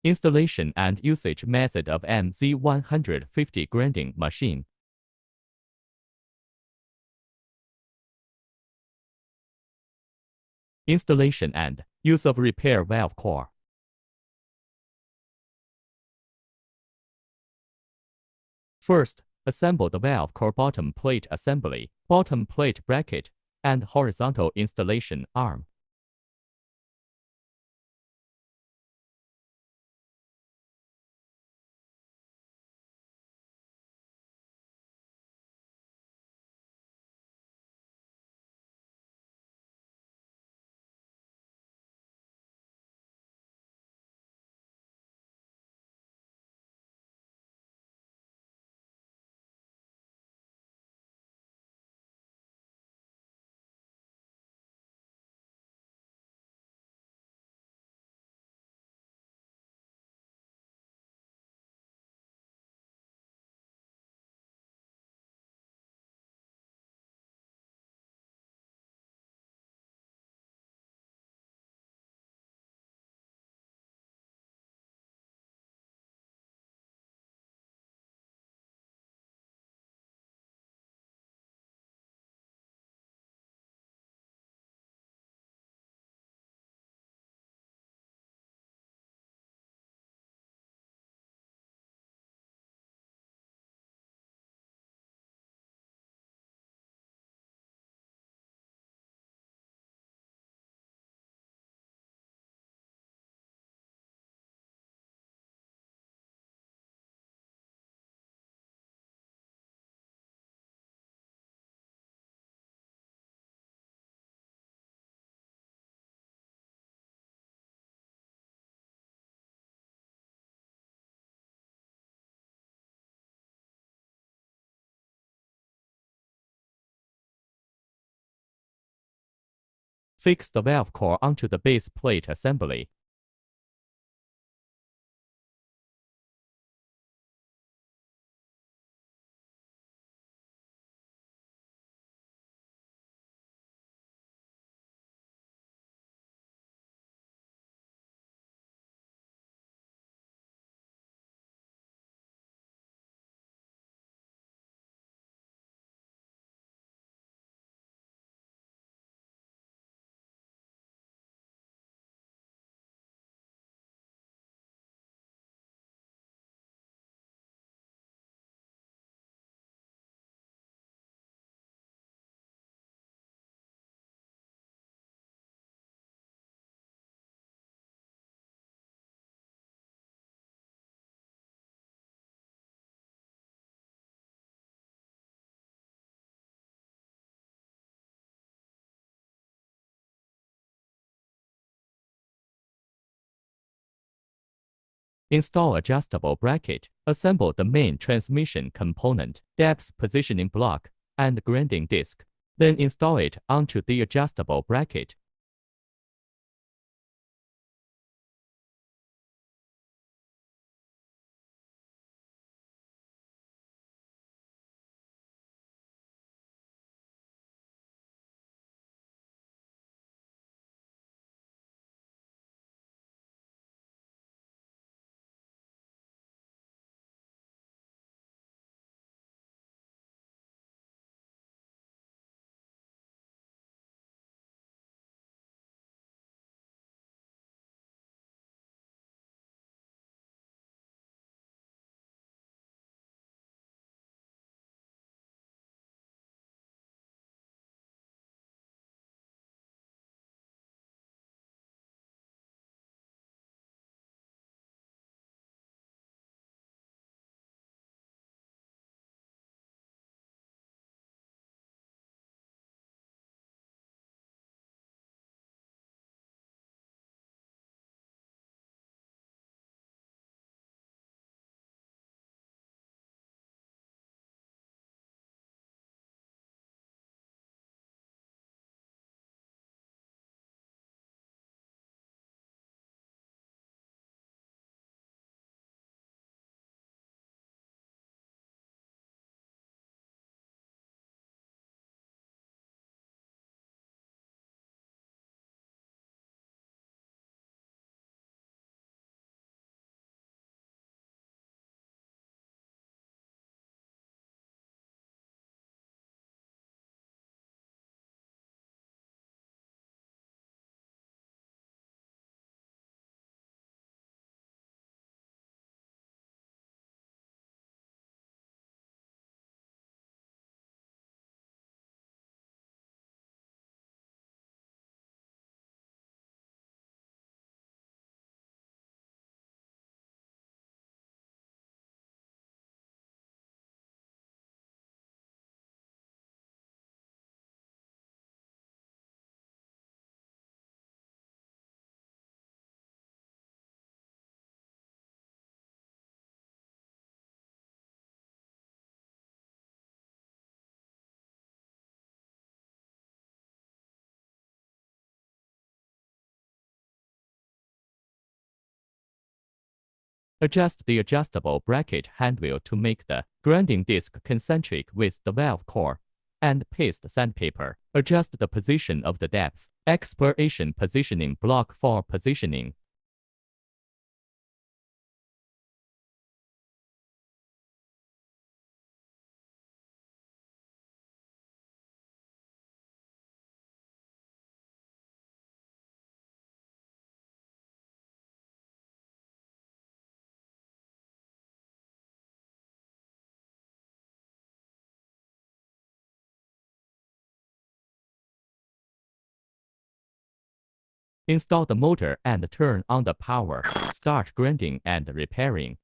Installation and usage method of MZ-150 grinding machine. Installation and use of repair valve core. First, assemble the valve core bottom plate assembly, bottom plate bracket, and horizontal installation arm. Fix the valve core onto the base plate assembly. Install adjustable bracket. Assemble the main transmission component, depth positioning block, and grinding disc. Then install it onto the adjustable bracket. Adjust the adjustable bracket handwheel to make the grinding disc concentric with the valve core, and paste sandpaper. Adjust the position of the depth exploration positioning block for positioning. Install the motor and turn on the power. Start grinding and repairing.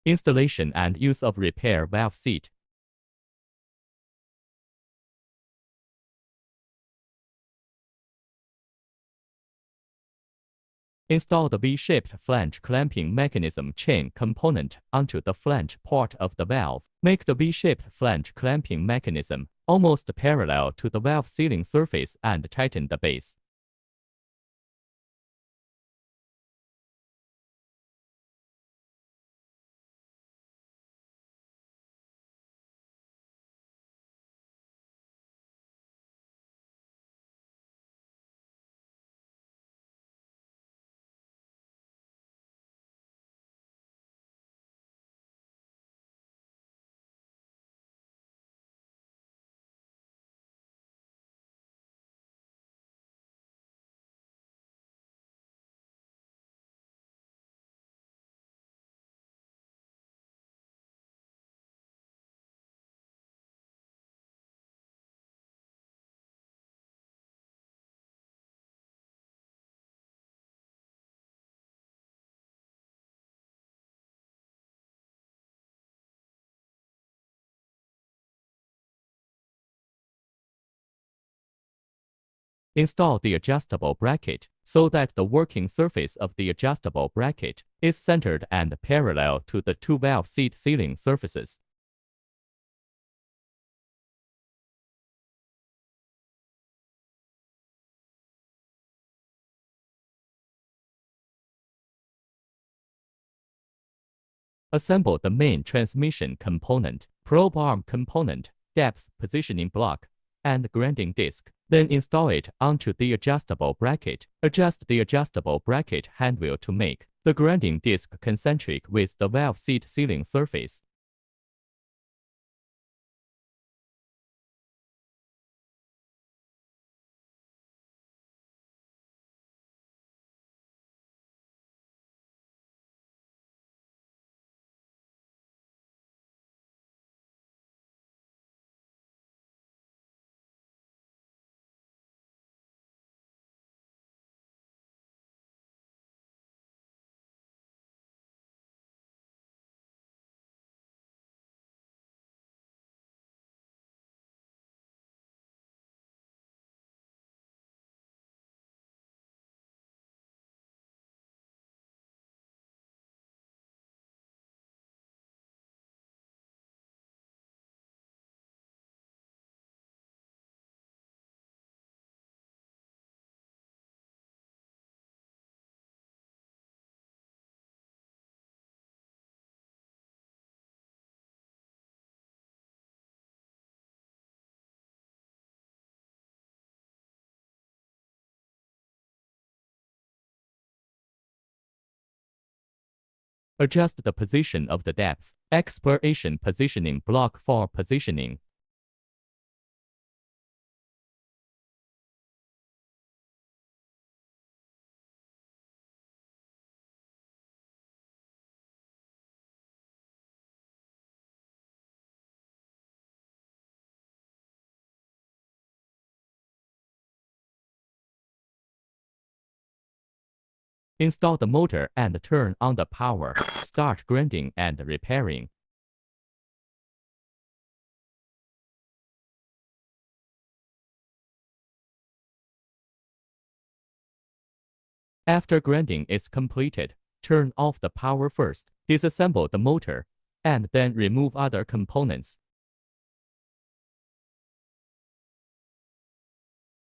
Installation and use of repair valve seat. Install the V-shaped flange clamping mechanism chain component onto the flange port of the valve. Make the V-shaped flange clamping mechanism almost parallel to the valve sealing surface and tighten the base. Install the adjustable bracket so that the working surface of the adjustable bracket is centered and parallel to the two valve seat sealing surfaces. Assemble the main transmission component, probe arm component, depth positioning block, and grinding disc. Then install it onto the adjustable bracket. Adjust the adjustable bracket handwheel to make the grinding disc concentric with the valve seat sealing surface. Adjust the position of the depth expiration positioning block for positioning. Install the motor and turn on the power. Start grinding and repairing. After grinding is completed, turn off the power first, disassemble the motor, and then remove other components.